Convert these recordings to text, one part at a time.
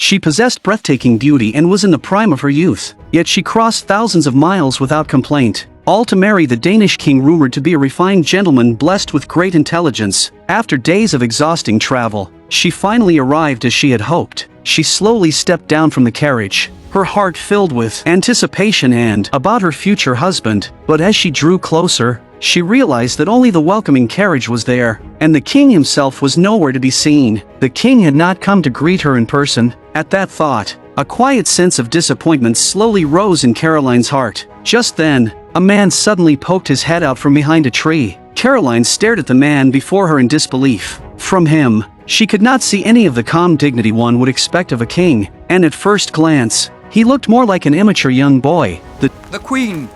She possessed breathtaking beauty and was in the prime of her youth, yet she crossed thousands of miles without complaint, all to marry the Danish king rumored to be a refined gentleman blessed with great intelligence. After days of exhausting travel, she finally arrived as she had hoped. She slowly stepped down from the carriage, her heart filled with anticipation and about her future husband, but as she drew closer, she realized that only the welcoming carriage was there, and the king himself was nowhere to be seen. The king had not come to greet her in person. At that thought, a quiet sense of disappointment slowly rose in Caroline's heart. Just then, a man suddenly poked his head out from behind a tree. Caroline stared at the man before her in disbelief. From him, she could not see any of the calm dignity one would expect of a king, and at first glance, he looked more like an immature young boy. The Queen!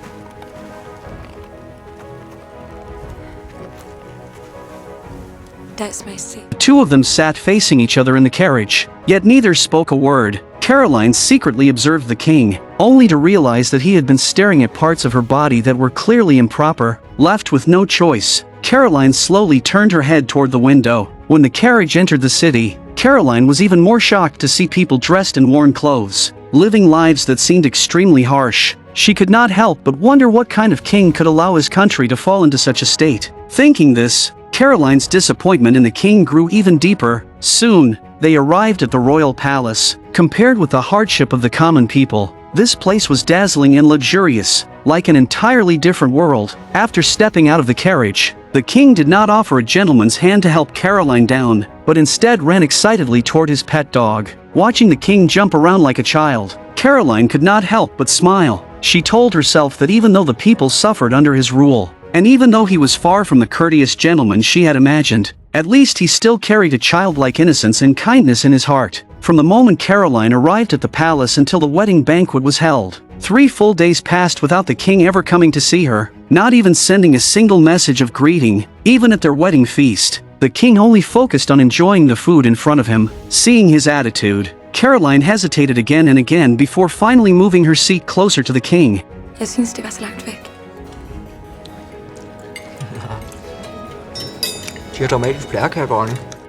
The two of them sat facing each other in the carriage, yet neither spoke a word. Caroline secretly observed the king, only to realize that he had been staring at parts of her body that were clearly improper. Left with no choice, Caroline slowly turned her head toward the window. When the carriage entered the city, Caroline was even more shocked to see people dressed in worn clothes, living lives that seemed extremely harsh. She could not help but wonder what kind of king could allow his country to fall into such a state. Thinking this, Caroline's disappointment in the king grew even deeper. Soon, they arrived at the royal palace. Compared with the hardship of the common people, this place was dazzling and luxurious, like an entirely different world. After stepping out of the carriage, the king did not offer a gentleman's hand to help Caroline down, but instead ran excitedly toward his pet dog. Watching the king jump around like a child, Caroline could not help but smile. She told herself that even though the people suffered under his rule, and even though he was far from the courteous gentleman she had imagined, at least he still carried a childlike innocence and kindness in his heart. From the moment Caroline arrived at the palace until the wedding banquet was held, 3 full days passed without the king ever coming to see her, not even sending a single message of greeting. Even at their wedding feast, the king only focused on enjoying the food in front of him. Seeing his attitude, Caroline hesitated again and again before finally moving her seat closer to the king. Jeg synes, det var så langt væk.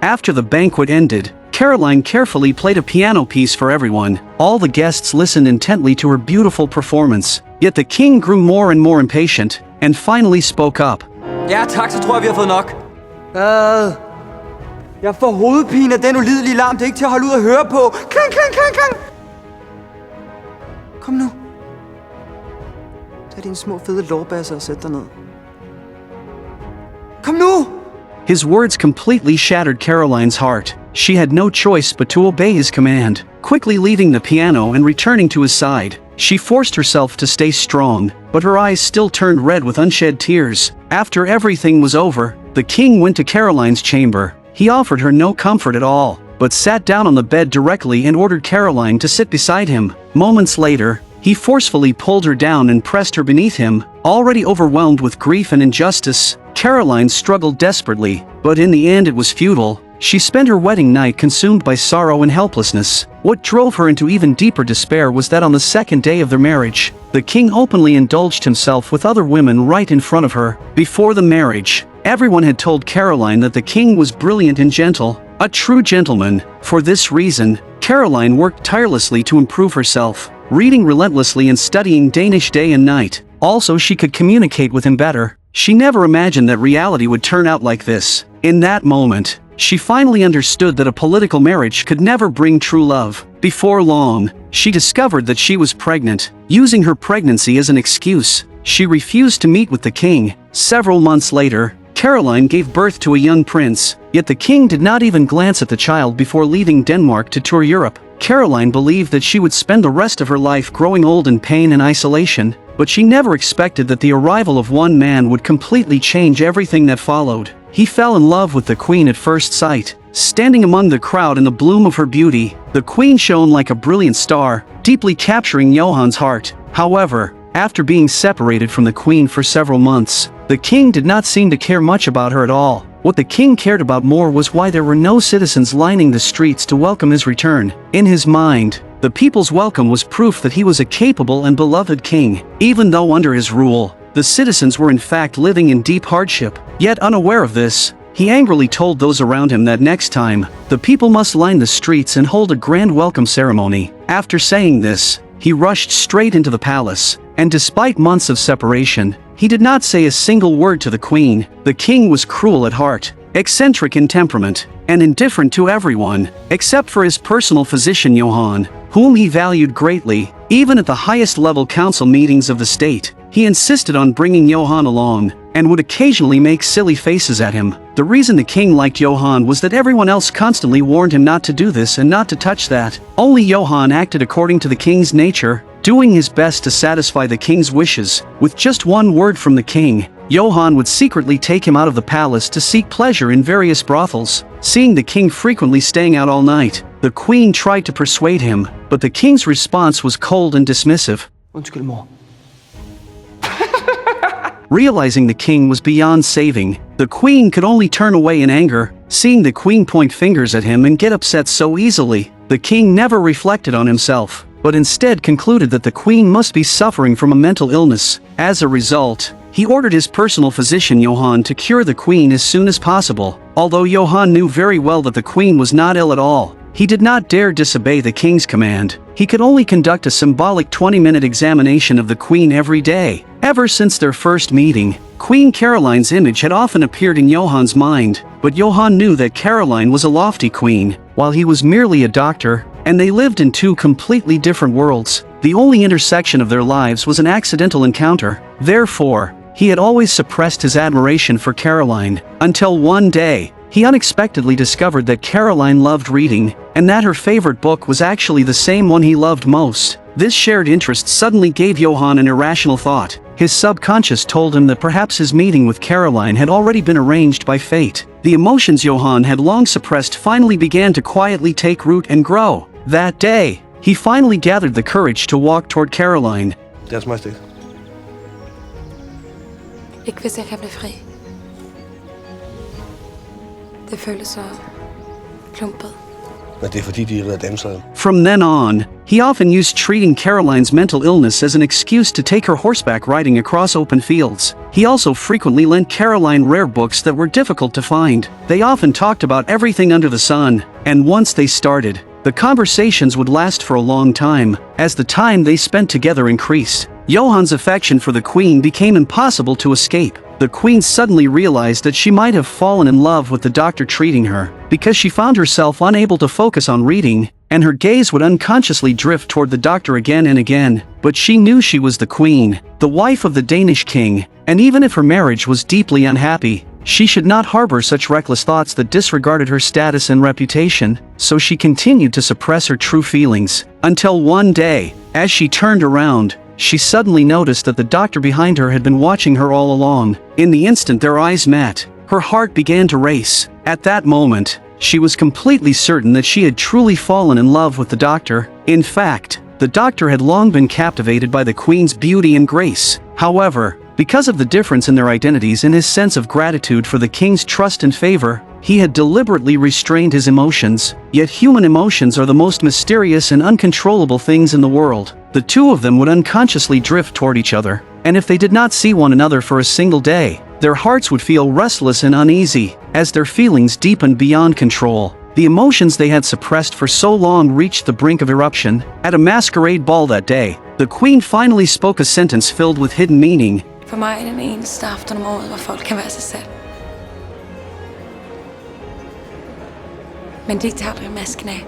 After the banquet ended, Caroline carefully played a piano piece for everyone. All the guests listened intently to her beautiful performance, yet the king grew more and more impatient, and finally spoke up. Ja, tak, så tror jeg, vi har fået nok. Hvad? Jeg får hovedpine af den ulidelige larm, det er ikke til at holde ud og høre på. Klang, klang, klang, klang. Kom nu. Tag dine små fede lårbasser og sæt dig ned. Kom nu! His words completely shattered Caroline's heart. She had no choice but to obey his command. Quickly leaving the piano and returning to his side, she forced herself to stay strong, but her eyes still turned red with unshed tears. After everything was over, the king went to Caroline's chamber. He offered her no comfort at all, but sat down on the bed directly and ordered Caroline to sit beside him. Moments later, he forcefully pulled her down and pressed her beneath him. Already overwhelmed with grief and injustice, Caroline struggled desperately, but in the end it was futile. She spent her wedding night consumed by sorrow and helplessness. What drove her into even deeper despair was that on the second day of their marriage, the king openly indulged himself with other women right in front of her. Before the marriage, everyone had told Caroline that the king was brilliant and gentle, a true gentleman. For this reason, Caroline worked tirelessly to improve herself, reading relentlessly and studying Danish day and night. Also, she could communicate with him better. She never imagined that reality would turn out like this. In that moment, she finally understood that a political marriage could never bring true love. Before long, she discovered that she was pregnant. Using her pregnancy as an excuse, she refused to meet with the king. Several months later, Caroline gave birth to a young prince, yet the king did not even glance at the child before leaving Denmark to tour Europe. Caroline believed that she would spend the rest of her life growing old in pain and isolation, but she never expected that the arrival of one man would completely change everything that followed. He fell in love with the queen at first sight. Standing among the crowd in the bloom of her beauty, the queen shone like a brilliant star, deeply capturing Johann's heart. However, after being separated from the queen for several months, the king did not seem to care much about her at all. What the king cared about more was why there were no citizens lining the streets to welcome his return. In his mind, the people's welcome was proof that he was a capable and beloved king, even though under his rule, the citizens were in fact living in deep hardship. Yet unaware of this, He angrily told those around him that next time, the people must line the streets and hold a grand welcome ceremony. After saying this, he rushed straight into the palace, and despite months of separation, he did not say a single word to the queen. The king was cruel at heart, eccentric in temperament, and indifferent to everyone, except for his personal physician Johann, whom he valued greatly. Even at the highest level council meetings of the state, he insisted on bringing Johann along, and would occasionally make silly faces at him. The reason the king liked Johann was that everyone else constantly warned him not to do this and not to touch that. Only Johann acted according to the king's nature, doing his best to satisfy the king's wishes. With just one word from the king, Johann would secretly take him out of the palace to seek pleasure in various brothels. Seeing the king frequently staying out all night, the queen tried to persuade him, but the king's response was cold and dismissive. Undskyld, mor. Realizing the king was beyond saving, the queen could only turn away in anger. Seeing the queen point fingers at him and get upset so easily, the king never reflected on himself, but instead concluded that the queen must be suffering from a mental illness. As a result, he ordered his personal physician Johann to cure the queen as soon as possible. Although Johann knew very well that the queen was not ill at all, he did not dare disobey the king's command. He could only conduct a symbolic 20-minute examination of the queen every day. Ever since their first meeting, Queen Caroline's image had often appeared in Johann's mind, but Johann knew that Caroline was a lofty queen, while he was merely a doctor, and they lived in two completely different worlds. The only intersection of their lives was an accidental encounter. Therefore, he had always suppressed his admiration for Caroline, until one day, he unexpectedly discovered that Caroline loved reading, and that her favorite book was actually the same one he loved most. This shared interest suddenly gave Johann an irrational thought. His subconscious told him that perhaps his meeting with Caroline had already been arranged by fate. The emotions Johann had long suppressed finally began to quietly take root and grow. That day, he finally gathered the courage to walk toward Caroline. Deres Majestæt. Ikke hvis jeg kan blive fri. Det føles så klumpet. Men det er fordi, de er dansere. From then on, he often used treating Caroline's mental illness as an excuse to take her horseback riding across open fields. He also frequently lent Caroline rare books that were difficult to find. They often talked about everything under the sun, and once they started, the conversations would last for a long time. As the time they spent together increased, Johann's affection for the queen became impossible to escape. The queen suddenly realized that she might have fallen in love with the doctor treating her, because she found herself unable to focus on reading, and her gaze would unconsciously drift toward the doctor again and again. But she knew she was the queen, the wife of the Danish king, and even if her marriage was deeply unhappy, she should not harbor such reckless thoughts that disregarded her status and reputation. So she continued to suppress her true feelings, until one day, as she turned around, she suddenly noticed that the doctor behind her had been watching her all along. In the instant their eyes met, her heart began to race. At that moment, she was completely certain that she had truly fallen in love with the doctor. In fact, the doctor had long been captivated by the queen's beauty and grace. However, because of the difference in their identities and his sense of gratitude for the king's trust and favor, he had deliberately restrained his emotions. Yet human emotions are the most mysterious and uncontrollable things in the world. The two of them would unconsciously drift toward each other, and if they did not see one another for a single day, their hearts would feel restless and uneasy, as their feelings deepened beyond control. The emotions they had suppressed for so long reached the brink of eruption. At a masquerade ball that day, the queen finally spoke a sentence filled with hidden meaning. For mig er den eneste aften om året, hvor folk kan være sig selv. Men de tager aldrig masken af.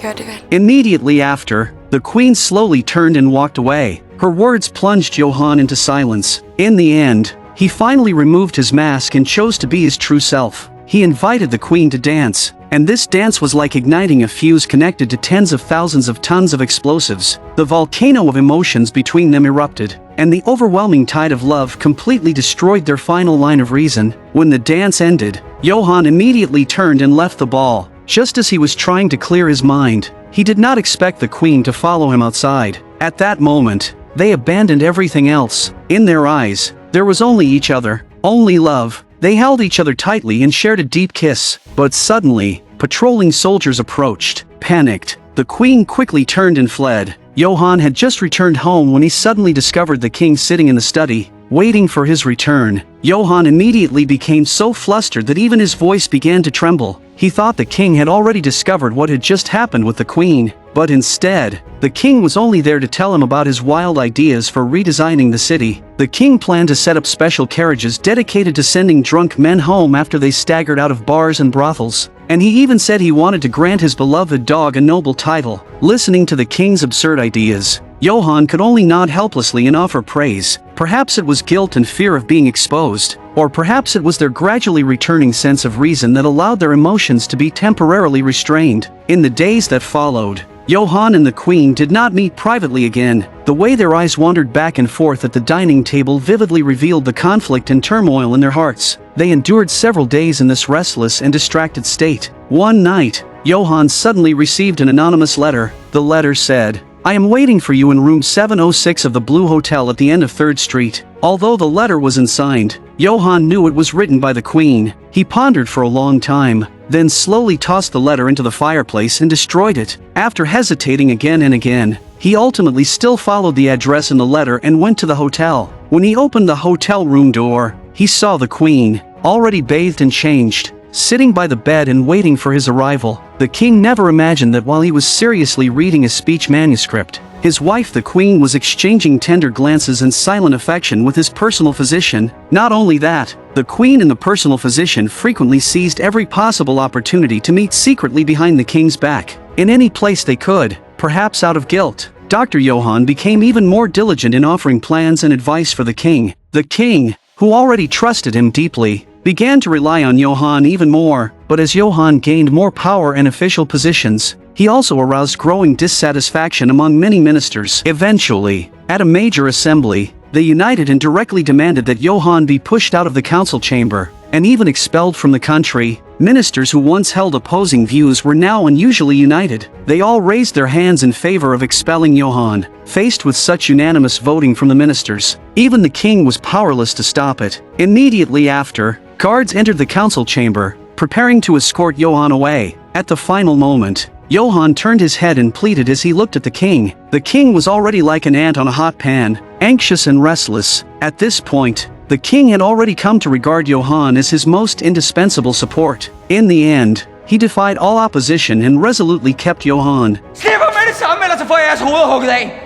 Gør det vel? Immediately after, the queen slowly turned and walked away. Her words plunged Johann into silence. In the end, he finally removed his mask and chose to be his true self. He invited the queen to dance, and this dance was like igniting a fuse connected to tens of thousands of tons of explosives. The volcano of emotions between them erupted, and the overwhelming tide of love completely destroyed their final line of reason. When the dance ended, Johann immediately turned and left the ball. Just as he was trying to clear his mind, he did not expect the queen to follow him outside. At that moment, they abandoned everything else. In their eyes, there was only each other, only love. They held each other tightly and shared a deep kiss. But suddenly, patrolling soldiers approached. Panicked, the queen quickly turned and fled. Johann had just returned home when he suddenly discovered the king sitting in the study. waiting for his return. Johann immediately became so flustered that even his voice began to tremble. He thought the king had already discovered what had just happened with the queen, but instead, the king was only there to tell him about his wild ideas for redesigning the city. The king planned to set up special carriages dedicated to sending drunk men home after they staggered out of bars and brothels. And he even said he wanted to grant his beloved dog a noble title. Listening to the king's absurd ideas, Johann could only nod helplessly and offer praise. Perhaps it was guilt and fear of being exposed, or perhaps it was their gradually returning sense of reason that allowed their emotions to be temporarily restrained. In the days that followed, Johann and the queen did not meet privately again. The way their eyes wandered back and forth at the dining table vividly revealed the conflict and turmoil in their hearts. They endured several days in this restless and distracted state. One night, Johann suddenly received an anonymous letter. The letter said, "I am waiting for you in room 706 of the Blue Hotel at the end of 3rd Street." Although the letter was unsigned, Johann knew it was written by the queen. He pondered for a long time, then slowly tossed the letter into the fireplace and destroyed it. After hesitating again and again, he ultimately still followed the address in the letter and went to the hotel. When he opened the hotel room door, he saw the queen, already bathed and changed, sitting by the bed and waiting for his arrival. The king never imagined that while he was seriously reading a speech manuscript, his wife the queen was exchanging tender glances and silent affection with his personal physician. Not only that, the queen and the personal physician frequently seized every possible opportunity to meet secretly behind the king's back, in any place they could, perhaps out of guilt. Dr. Johann became even more diligent in offering plans and advice for the king. The king, who already trusted him deeply, began to rely on Johann even more, but as Johann gained more power and official positions, he also aroused growing dissatisfaction among many ministers. Eventually, at a major assembly, they united and directly demanded that Johann be pushed out of the council chamber, and even expelled from the country. Ministers who once held opposing views were now unusually united. They all raised their hands in favor of expelling Johann. Faced with such unanimous voting from the ministers, even the king was powerless to stop it. Immediately after, guards entered the council chamber, preparing to escort Johann away. At the final moment, Johann turned his head and pleaded as he looked at the king. The king was already like an ant on a hot pan, anxious and restless. At this point, the king had already come to regard Johann as his most indispensable support. In the end, he defied all opposition and resolutely kept Johann. Slipper med det samme, ellers så får jeg jeres hoveder hugget af!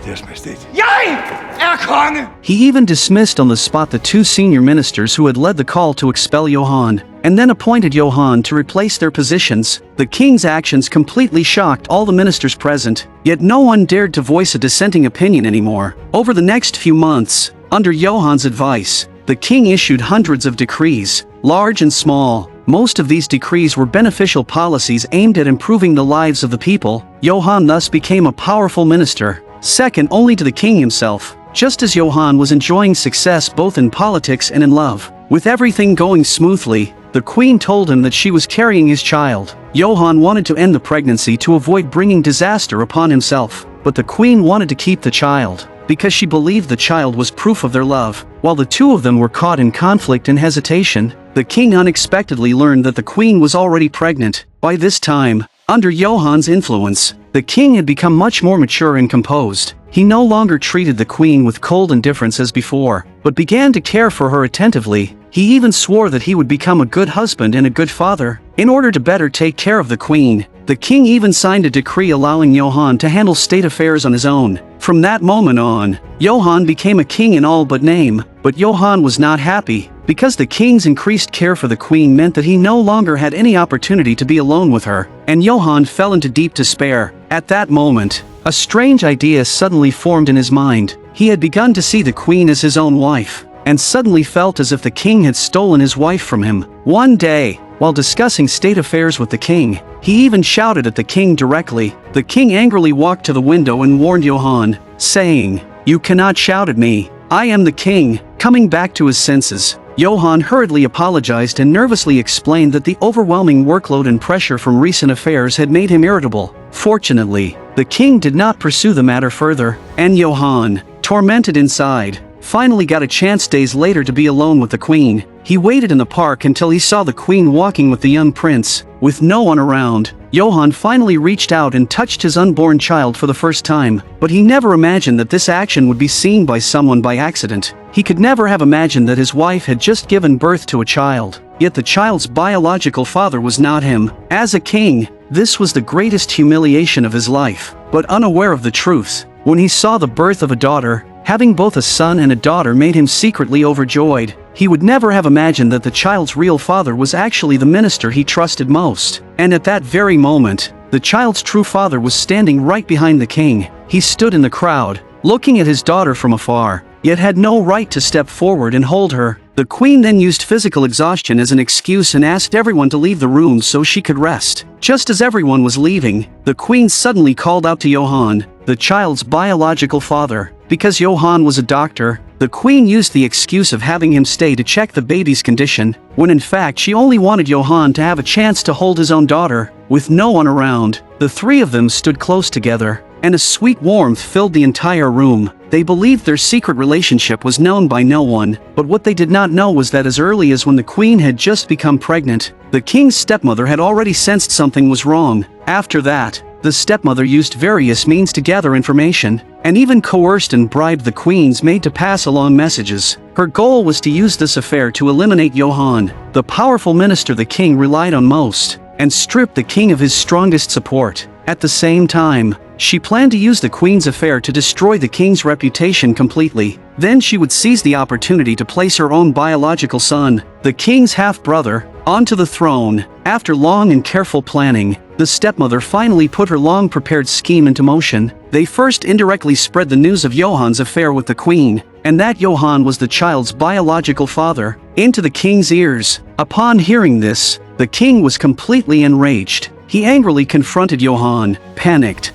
Deres Majestæt. Jeg er konge! He even dismissed on the spot the 2 senior ministers who had led the call to expel Johann, and then appointed Johann to replace their positions. The king's actions completely shocked all the ministers present, yet no one dared to voice a dissenting opinion anymore. Over the next few months, under Johann's advice, the king issued hundreds of decrees, large and small. Most of these decrees were beneficial policies aimed at improving the lives of the people. Johann thus became a powerful minister, second only to the king himself. Just as Johann was enjoying success both in politics and in love, with everything going smoothly, the queen told him that she was carrying his child. Johann wanted to end the pregnancy to avoid bringing disaster upon himself, but the queen wanted to keep the child, because she believed the child was proof of their love. While the two of them were caught in conflict and hesitation, the king unexpectedly learned that the queen was already pregnant. By this time, under Johann's influence, the king had become much more mature and composed. He no longer treated the queen with cold indifference as before, but began to care for her attentively. He even swore that he would become a good husband and a good father. In order to better take care of the queen, the king even signed a decree allowing Johann to handle state affairs on his own. From that moment on, Johann became a king in all but name. But Johann was not happy, because the king's increased care for the queen meant that he no longer had any opportunity to be alone with her, and Johann fell into deep despair. At that moment, a strange idea suddenly formed in his mind. He had begun to see the queen as his own wife, and suddenly felt as if the king had stolen his wife from him. One day, while discussing state affairs with the king, he even shouted at the king directly. The king angrily walked to the window and warned Johann, saying, "You cannot shout at me. I am the king." Coming back to his senses, Johann hurriedly apologized and nervously explained that the overwhelming workload and pressure from recent affairs had made him irritable. Fortunately, the king did not pursue the matter further, and Johann, tormented inside, finally got a chance days later to be alone with the queen. He waited in the park until he saw the queen walking with the young prince. With no one around, Johann finally reached out and touched his unborn child for the first time, but he never imagined that this action would be seen by someone by accident. He could never have imagined that his wife had just given birth to a child, yet the child's biological father was not him. As a king, this was the greatest humiliation of his life, but unaware of the truth, when he saw the birth of a daughter, having both a son and a daughter made him secretly overjoyed. He would never have imagined that the child's real father was actually the minister he trusted most. And at that very moment, the child's true father was standing right behind the king. He stood in the crowd, looking at his daughter from afar, yet had no right to step forward and hold her. The queen then used physical exhaustion as an excuse and asked everyone to leave the room so she could rest. Just as everyone was leaving, the queen suddenly called out to Johann, the child's biological father. Because Johann was a doctor, the queen used the excuse of having him stay to check the baby's condition, when in fact she only wanted Johann to have a chance to hold his own daughter. With no one around, the three of them stood close together, and a sweet warmth filled the entire room. They believed their secret relationship was known by no one, but what they did not know was that as early as when the queen had just become pregnant, the king's stepmother had already sensed something was wrong. After that, the stepmother used various means to gather information, and even coerced and bribed the queen's maid to pass along messages. Her goal was to use this affair to eliminate Johann, the powerful minister the king relied on most, and strip the king of his strongest support. At the same time, she planned to use the queen's affair to destroy the king's reputation completely. Then she would seize the opportunity to place her own biological son, the king's half-brother, onto the throne. After long and careful planning, the stepmother finally put her long-prepared scheme into motion. They first indirectly spread the news of Johann's affair with the queen, and that Johann was the child's biological father, into the king's ears. Upon hearing this, the king was completely enraged. He angrily confronted Johann, panicked.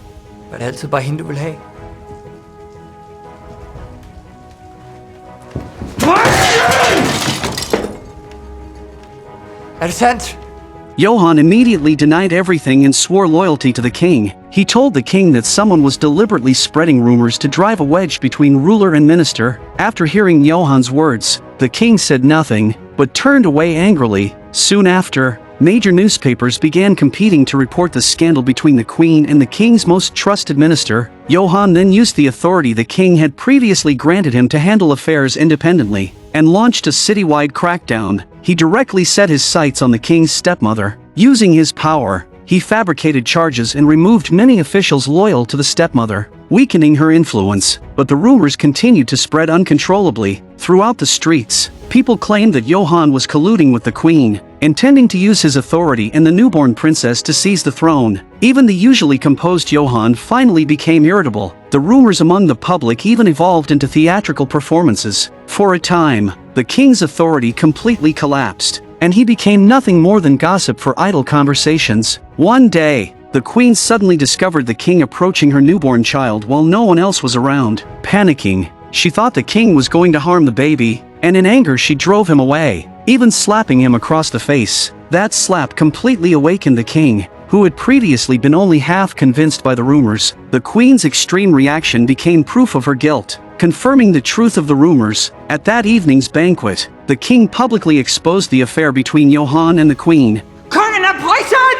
Var det altid bare hende, du ville have? Er det sandt? Johann immediately denied everything and swore loyalty to the king. He told the king that someone was deliberately spreading rumors to drive a wedge between ruler and minister. After hearing Johann's words, the king said nothing, but turned away angrily. Soon after, major newspapers began competing to report the scandal between the queen and the king's most trusted minister. Johann then used the authority the king had previously granted him to handle affairs independently, and launched a citywide crackdown. He directly set his sights on the king's stepmother. Using his power, he fabricated charges and removed many officials loyal to the stepmother, weakening her influence. But the rumors continued to spread uncontrollably. Throughout the streets, people claimed that Johann was colluding with the queen, intending to use his authority and the newborn princess to seize the throne. Even the usually composed Johann finally became irritable. The rumors among the public even evolved into theatrical performances. For a time, the king's authority completely collapsed, and he became nothing more than gossip for idle conversations. One day, the queen suddenly discovered the king approaching her newborn child while no one else was around. Panicking, she thought the king was going to harm the baby, and in anger she drove him away, even slapping him across the face. That slap completely awakened the king, who had previously been only half convinced by the rumors. The queen's extreme reaction became proof of her guilt, confirming the truth of the rumors. At that evening's banquet, the king publicly exposed the affair between Johann and the queen. Kongen er preussen!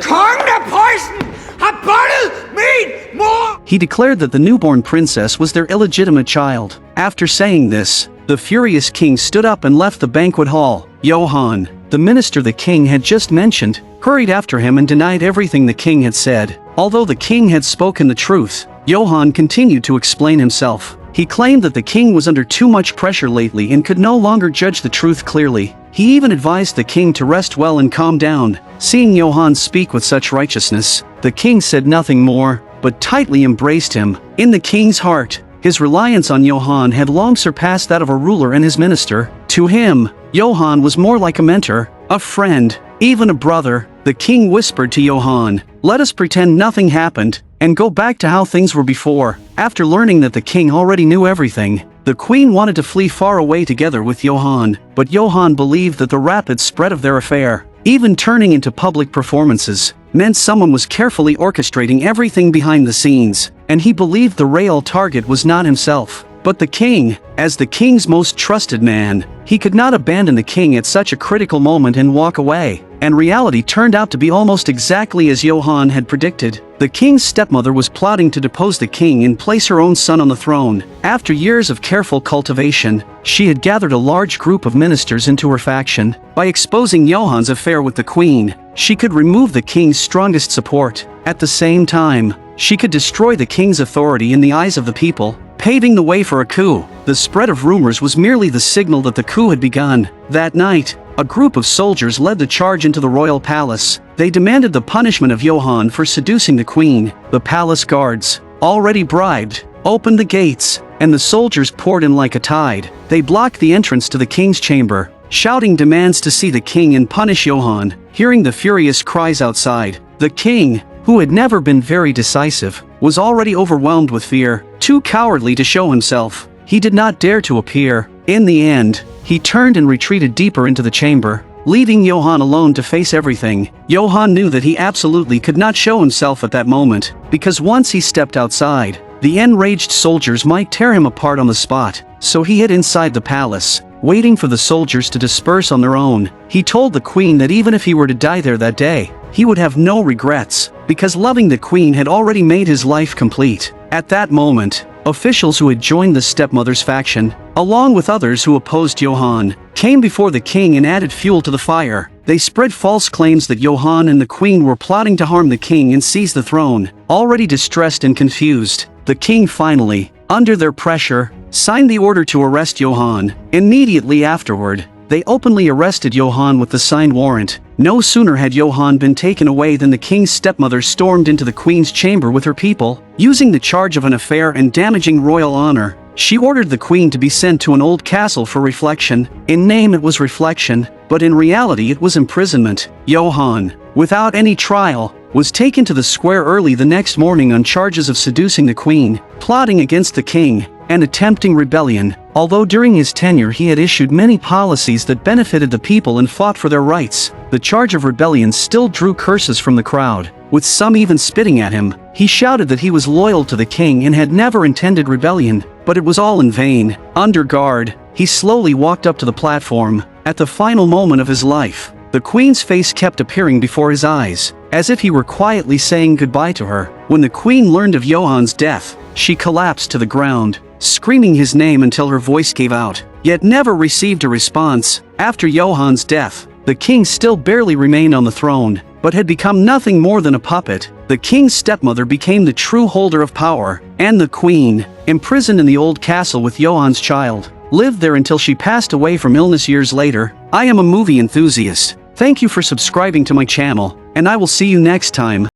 Kongen er preussen! Har bollet min mor! He declared that the newborn princess was their illegitimate child. After saying this, the furious king stood up and left the banquet hall. Johann, the minister the king had just mentioned, hurried after him and denied everything the king had said. Although the king had spoken the truth, Johann continued to explain himself. He claimed that the king was under too much pressure lately and could no longer judge the truth clearly. He even advised the king to rest well and calm down. Seeing Johann speak with such righteousness, the king said nothing more, but tightly embraced him. In the king's heart, his reliance on Johann had long surpassed that of a ruler and his minister. To him, Johann was more like a mentor, a friend, even a brother. The king whispered to Johann, "Let us pretend nothing happened, and go back to how things were before." After learning that the king already knew everything, the queen wanted to flee far away together with Johann, but Johann believed that the rapid spread of their affair, even turning into public performances, meant someone was carefully orchestrating everything behind the scenes, and he believed the real target was not himself. But the king, as the king's most trusted man, he could not abandon the king at such a critical moment and walk away, and reality turned out to be almost exactly as Johann had predicted. The king's stepmother was plotting to depose the king and place her own son on the throne. After years of careful cultivation, she had gathered a large group of ministers into her faction. By exposing Johann's affair with the queen, she could remove the king's strongest support. At the same time, she could destroy the king's authority in the eyes of the people, paving the way for a coup. The spread of rumors was merely the signal that the coup had begun. That night, a group of soldiers led the charge into the royal palace. They demanded the punishment of Johann for seducing the queen. The palace guards, already bribed, opened the gates, and the soldiers poured in like a tide. They blocked the entrance to the king's chamber, shouting demands to see the king and punish Johann. Hearing the furious cries outside, the king, who had never been very decisive, was already overwhelmed with fear. Too cowardly to show himself, he did not dare to appear. In the end, he turned and retreated deeper into the chamber, leaving Johann alone to face everything. Johann knew that he absolutely could not show himself at that moment, because once he stepped outside, the enraged soldiers might tear him apart on the spot. So he hid inside the palace, waiting for the soldiers to disperse on their own. He told the queen that even if he were to die there that day, he would have no regrets, because loving the queen had already made his life complete. At that moment, officials who had joined the stepmother's faction, along with others who opposed Johann, came before the king and added fuel to the fire. They spread false claims that Johann and the queen were plotting to harm the king and seize the throne. Already distressed and confused, the king finally, under their pressure, signed the order to arrest Johann. Immediately afterward, they openly arrested Johann with the signed warrant. No sooner had Johann been taken away than the king's stepmother stormed into the queen's chamber with her people. Using the charge of an affair and damaging royal honor, she ordered the queen to be sent to an old castle for reflection. In name it was reflection, but in reality it was imprisonment. Johann, without any trial, was taken to the square early the next morning on charges of seducing the queen, plotting against the king, and attempting rebellion. Although during his tenure he had issued many policies that benefited the people and fought for their rights, the charge of rebellion still drew curses from the crowd, with some even spitting at him. He shouted that he was loyal to the king and had never intended rebellion, but it was all in vain. Under guard, he slowly walked up to the platform. At the final moment of his life, the queen's face kept appearing before his eyes, as if he were quietly saying goodbye to her. When the queen learned of Johann's death, she collapsed to the ground, screaming his name until her voice gave out, yet never received a response. After Johann's death, the king still barely remained on the throne, but had become nothing more than a puppet. The king's stepmother became the true holder of power, and the queen, imprisoned in the old castle with Johann's child, lived there until she passed away from illness years later. I am a movie enthusiast. Thank you for subscribing to my channel, and I will see you next time.